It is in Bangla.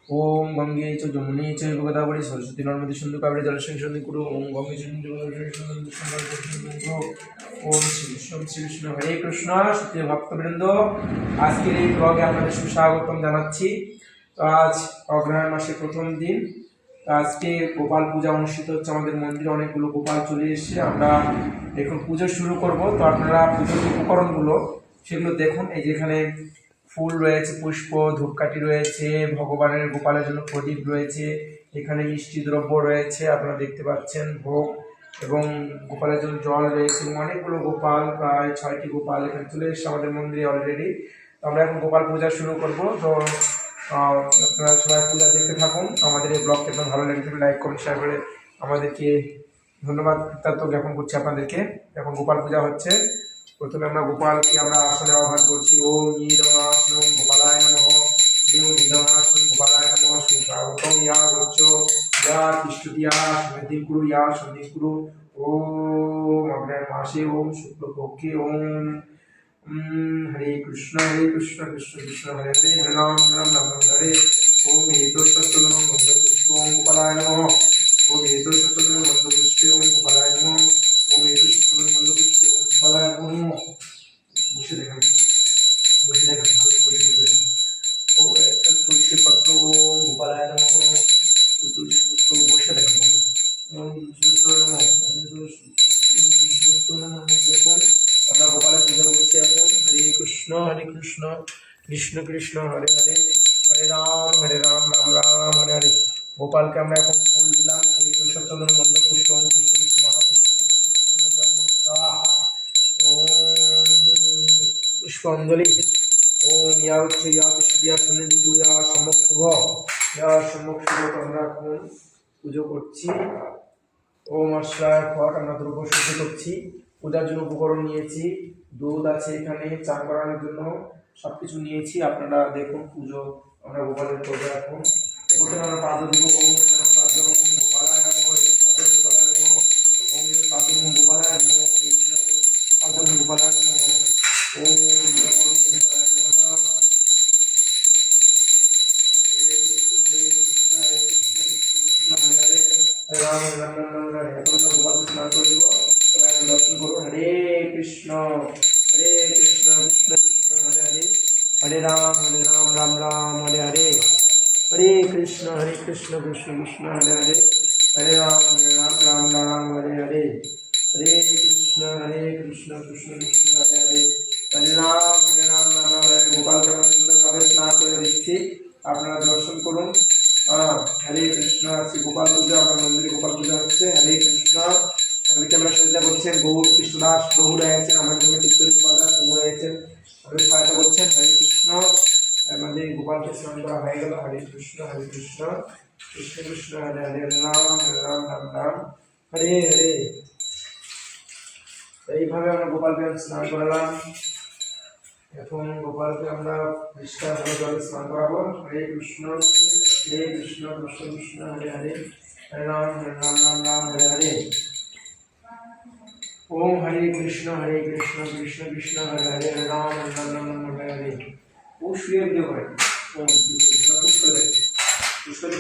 ওম গঙ্গে চ যমুনে চৈব গোদাবরী সরস্বতী নর্মদে সিন্ধু কাবেরী জলেস্মিন সন্নিধিং কুরু। ওম গঙ্গে চ যমুনে ওম শ্রী কৃষ্ণ হরে কৃষ্ণ। সুপ্রিয় ভক্তবৃন্দ, আজকের এই ব্লগে আপনাদের সুস্বাগতম জানাচ্ছি। তো আজ অগ্রহায়ণ মাসের প্রথম দিন। আজকে গোপাল পূজা অনুষ্ঠিত হচ্ছে আমাদের মন্দিরে। অনেকগুলো গোপাল চলে এসেছে, আমরা এখন পুজো শুরু করব। তো আপনারা পুজোর উপকরণগুলো সেগুলো দেখুন। এই যেখানে ফুল রয়েছে, পুষ্প, ধূপকাঠি রয়েছে, ভগবানের গোপালের জন্য প্রদীপ রয়েছে, এখানে মিষ্টি দ্রব্য রয়েছে আপনারা দেখতে পাচ্ছেন, ভোগ এবং গোপালের জন্য জল রয়েছে এবং অনেকগুলো গোপাল, প্রায় 6টি গোপাল এখানে চলে এসেছে আমাদের মন্দিরে অলরেডি। তো আমরা এখন গোপাল পূজা শুরু করব। তো আপনারা সবাই পূজা দেখতে থাকুন। আমাদের এই ব্লগটা একদম ভালো লেগে থাকলে লাইক কমেন্ট শেয়ার করে আমাদেরকে ধন্যবাদ কৃতজ্ঞ জ্ঞাপন করছি আপনাদেরকে। এখন গোপাল পূজা হচ্ছে। প্রথমে আমরা গোপালকে আমরা আসনে আহ্বান করছি। ওম নীলমাসনম গোপালায় নমঃ। ওম নীলমাসনম গোপালায় নমঃ। সুস্বাগতম ইয়া গচ্ছ ইয়া তিষ্ঠতিয়া সন্ধিং কুরু ইয়া সন্ধিং কুরু। ওম অগ্রহায়ণ মাসে ওম শুক্লপক্ষে ওম হরে কৃষ্ণ কৃষ্ণ কৃষ্ণ হরে হরে, হরে রাম রাম রাম হরে। ওম হেতোঃ পুষ্প ওম গোপালায় নমঃ। ওম হেতোঃ পুষ্পে ওম গোপালায় নমঃ। ওম হেতোঃ পুষ্পে ওম গোপালায় নমঃ। বসে দেখেন, বসে দেখেন, ভালো বসে বসে দেখেন। ও একটা তুলসী পত্র ওম গোপালায় নমঃ। তুলসী পত্র বসে দেখেন। ওম তুলসী পত্র নমঃ। তুলসী পত্র নমঃ। দেখুন আমরা গোপালের পূজা করছি এখন। হরে কৃষ্ণ কৃষ্ণ কৃষ্ণ হরে হরে, হরে রাম রাম রাম হরে হরে। গোপালকে আমরা এখন ফুল দিলাম। এই তুষচন্দন মন্দ পুষ্প পুষ্প মহাপুষ্প ওম পুষ্পাঞ্জলি। ওম ইয়া উচ্চ ইয়া পুষ্পিয়া সন্নিধিং ইয়া সম্যক শুভ ইয়া সম্যক শুভ। আমরা এখন পুজো করছি। ওম আশ্রয় ফট আমরা দ্রব্য শুদ্ধ করছি। পূজার জন্য উপকরণ নিয়েছি, দুধ আছে এখানে, চান করানোর জন্য সবকিছু নিয়েছি। আপনারা দেখুন পুজো আমরা গোপালের করবো এখন। প্রথমে আমরা পাদ দিব। ওম পাদ গোপালায় নমঃ। পাদ গোপালায় নমঃ। ওম পাদ গোপালায় নমঃ। পাদ গোপালায় নমঃ। ওম গোপালায় নমঃ। রাম রাম রাম হরে। এখন আমরা গোপালকে স্নান করে দেবো। তবে এখন দর্শন করবো। হরে কৃষ্ণ কৃষ্ণ কৃষ্ণ হরে হরে, হরে রাম রাম রাম হরে হরে, হরে কৃষ্ণ কৃষ্ণ কৃষ্ণ হরে হরে, হরে রাম রাম রাম হরে হরে, হরে কৃষ্ণ কৃষ্ণ কৃষ্ণ হরে হরে, হরে রাম রাম হরে। গোপালকে আমরা সুন্দরভাবে স্নান করে দিচ্ছি, আপনারা দর্শন করুন। হরে কৃষ্ণ। আজকে গোপাল পূজা, আমার মন্দিরে গোপাল পূজা হচ্ছে। হরে কৃষ্ণ। আমাদেরকে আমরা সহায়তা করছেন গৌর কৃষ্ণদাস প্রভু রয়েছেন, আমার জন্য চিত্তরী গোপাল দাস প্রভু রয়েছেন, আমাদের সহায়তা করছেন। হরে কৃষ্ণ। আমাদের গোপালকে স্নান করা হয়ে গেল। হরে কৃষ্ণ কৃষ্ণ কৃষ্ণ হরে হরে, রাম রাম রাম হরে হরে। এইভাবে আমরা গোপালকে স্নান করালাম। এখন গোপালকে আমরা পরিষ্কার জলে স্নান করাবো। হরে কৃষ্ণ কৃষ্ণ কৃষ্ণ হরে হরে, হরে রাম রাম হরে হরে। ওম হরে কৃষ্ণ কৃষ্ণ কৃষ্ণ হরে হরে, হরে রাম রাম হরে হরে। ও শুয়ে ভিডিও করে পুষ্কর